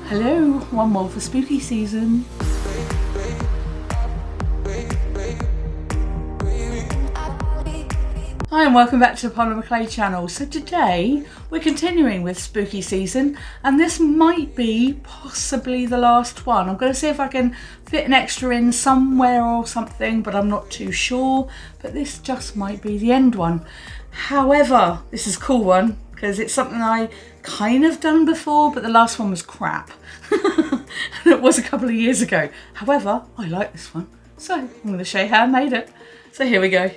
Hello, one more for spooky season. Hi and welcome back to the Polymer Clay channel. So today we're continuing with spooky season and this might be possibly the last one. I'm going to see if I can fit an extra in somewhere or something, but I'm not too sure. But this just might be the end one. However, this is a cool one because it's something I kind of done before, but the last one was crap. It was a couple of years ago. However, I like this one. So I'm going to show you how I made it. So here we go.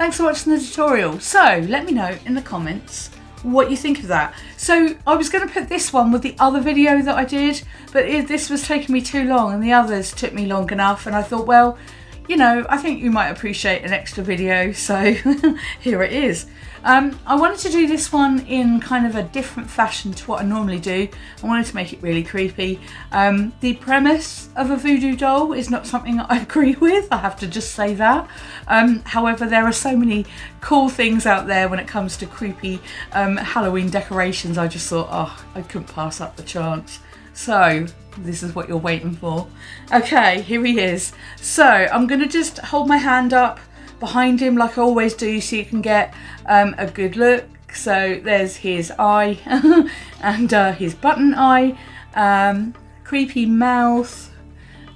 Thanks for watching the tutorial. So let me know in the comments what you think of that. So I was going to put this one with the other video that I did, but this was taking me too long and the others took me long enough, and I thought, well, you know, I think you might appreciate an extra video, so here it is. I wanted to do this one in kind of a different fashion to what I normally do. I wanted to make it really creepy. The premise of a voodoo doll is not something that I agree with, I have to just say that. However, there are so many cool things out there when it comes to creepy Halloween decorations. I just thought, oh, I couldn't pass up the chance. So this is what you're waiting for. Okay, here he is. So I'm gonna just hold my hand up behind him like I always do, so you can get a good look. So there's his eye and his button eye, creepy mouth,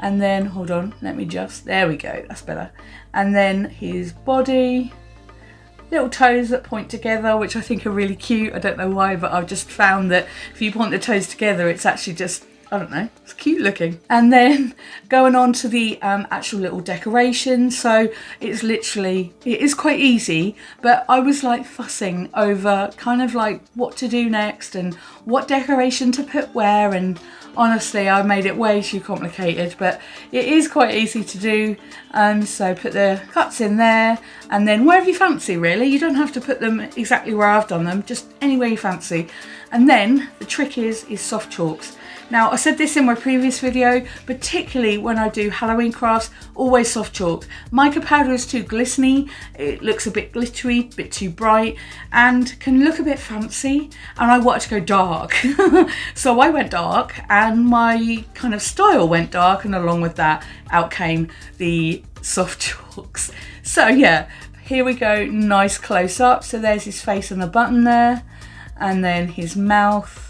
and then hold on, let me just, there we go, that's better. And then his body, little toes that point together, which I think are really cute. I don't know why, but I've just found that if you point the toes together, it's actually just, I don't know, it's cute looking. And then going on to the actual little decoration. So it's literally, it is quite easy, but I was like fussing over kind of like what to do next and what decoration to put where, and honestly I made it way too complicated, but it is quite easy to do. So put the cuts in there, and then wherever you fancy really. You don't have to put them exactly where I've done them, just anywhere you fancy. And then the trick is soft chalks. Now I said this in my previous video, particularly when I do Halloween crafts, always soft chalk. Mica powder is too glistening, it looks a bit glittery, a bit too bright, and can look a bit fancy, and I wanted to go dark. So I went dark, and my kind of style went dark, and along with that out came the soft chalks. So yeah, here we go, nice close up. So there's his face on the button there, and then his mouth,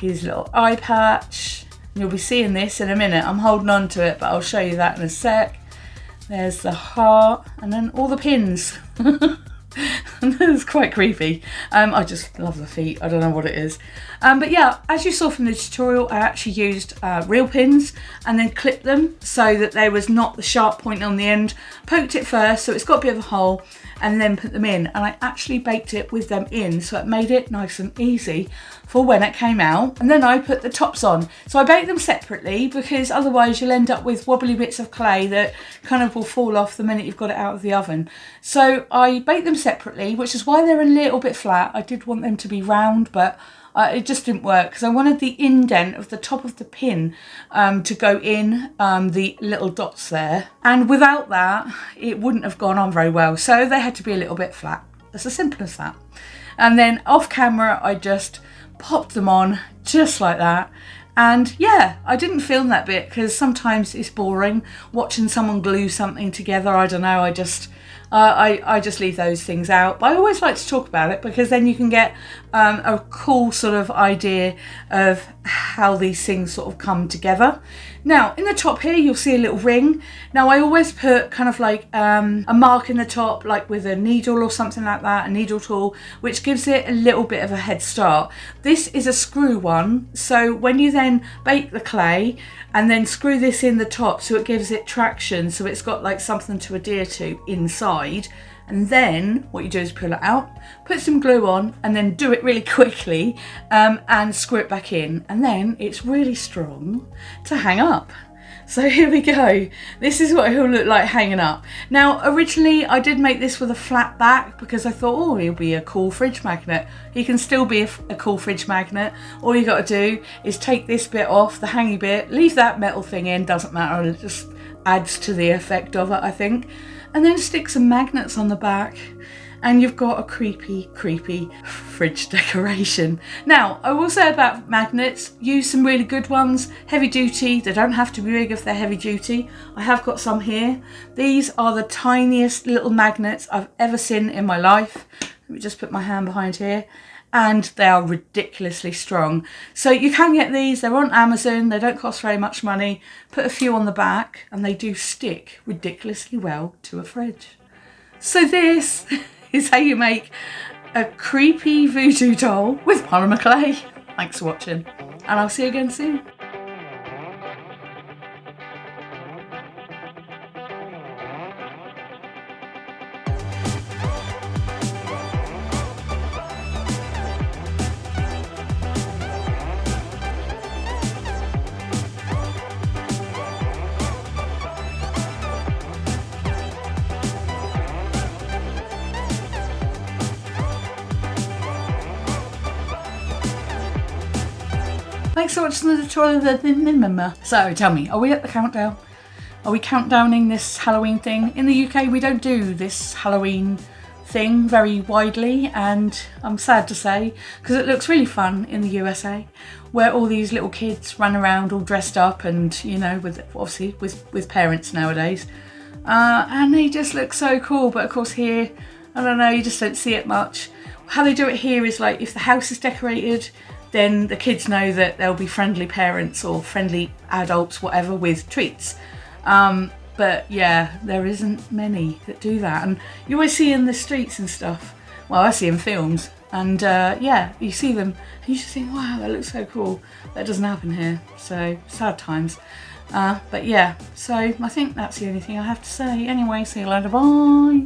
his little eye patch. You'll be seeing this in a minute. I'm holding on to it, but I'll show you that in a sec. There's the heart, and then all the pins. It's quite creepy. I just love the feet. I don't know what it is. But yeah, as you saw from the tutorial, I actually used real pins and then clipped them so that there was not the sharp point on the end. Poked it first, so it's got a bit of a hole, and then put them in. And I actually baked it with them in, so it made it nice and easy for when it came out. And then I put the tops on. So I baked them separately, because otherwise you'll end up with wobbly bits of clay that kind of will fall off the minute you've got it out of the oven. So I baked them separately, which is why they're a little bit flat. I did want them to be round, but it just didn't work, because I wanted the indent of the top of the pin to go in the little dots there. And without that, it wouldn't have gone on very well. So they had to be a little bit flat. It's as simple as that. And then off camera, I just popped them on just like that. And yeah, I didn't film that bit because sometimes it's boring watching someone glue something together. I don't know, I just leave those things out. But I always like to talk about it, because then you can get a cool sort of idea of how these things sort of come together. Now in the top here you'll see a little ring. Now I always put kind of like a mark in the top, like with a needle or something like that, a needle tool, which gives it a little bit of a head start. This is a screw one, so when you then bake the clay and then screw this in the top, so it gives it traction, so it's got like something to adhere to inside. And then what you do is pull it out, put some glue on, and then do it really quickly and screw it back in. And then it's really strong to hang up. So here we go. This is what he'll look like hanging up. Now, originally I did make this with a flat back because I thought, oh, he'll be a cool fridge magnet. He can still be a cool fridge magnet. All you got to do is take this bit off, the hangy bit, leave that metal thing in, doesn't matter, it just adds to the effect of it, I think. And then stick some magnets on the back, and you've got a creepy, creepy fridge decoration. Now, I will say about magnets, use some really good ones, heavy duty. They don't have to be big if they're heavy duty. I have got some here. These are the tiniest little magnets I've ever seen in my life. Let me just put my hand behind here. And they are ridiculously strong. So you can get these, they're on Amazon, they don't cost very much money. Put a few on the back and they do stick ridiculously well to a fridge. So this is how you make a creepy voodoo doll with polymer clay. Thanks for watching, and I'll see you again soon. Thanks so much for the So tell me, are we at the countdown? Are we countdowning this Halloween thing? In the UK, we don't do this Halloween thing very widely, and I'm sad to say, because it looks really fun in the USA, where all these little kids run around all dressed up and, you know, with obviously with parents nowadays, and they just look so cool. But of course here, I don't know, you just don't see it much. How they do it here is like, if the house is decorated, then the kids know that there'll be friendly parents or friendly adults, whatever, with treats. But yeah, there isn't many that do that, and you always see in the streets and stuff. Well, I see in films, and yeah, you see them and you just think, wow, that looks so cool. That doesn't happen here, so sad times. But yeah, so I think that's the only thing I have to say. Anyway, see you later, bye.